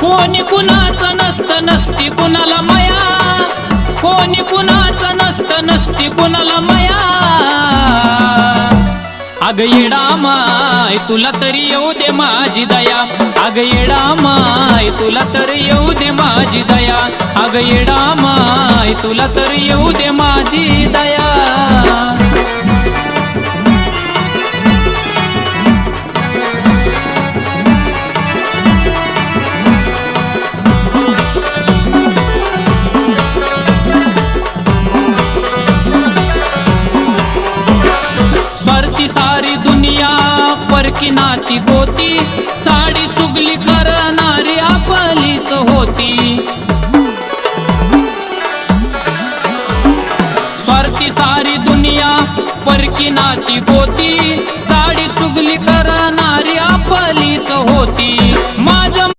कोणी कुणाचं नसतं नसती कुणाला माया, कोणी कुणाचं नसतं नसती कुणाला माया। अग येडा माय तुला तरी येऊ दे माझी दया, अग येडा माय तुला तरी येऊ दे माझी दया, अग येडा माय तुला तरी येऊ दे माझी दया। स्वार्थी सारी दुनिया परकी नाती गोती, चाडी चुगली करणारी आपलीच होती। स्वार्थी सारी दुनिया परकी नाती गोती,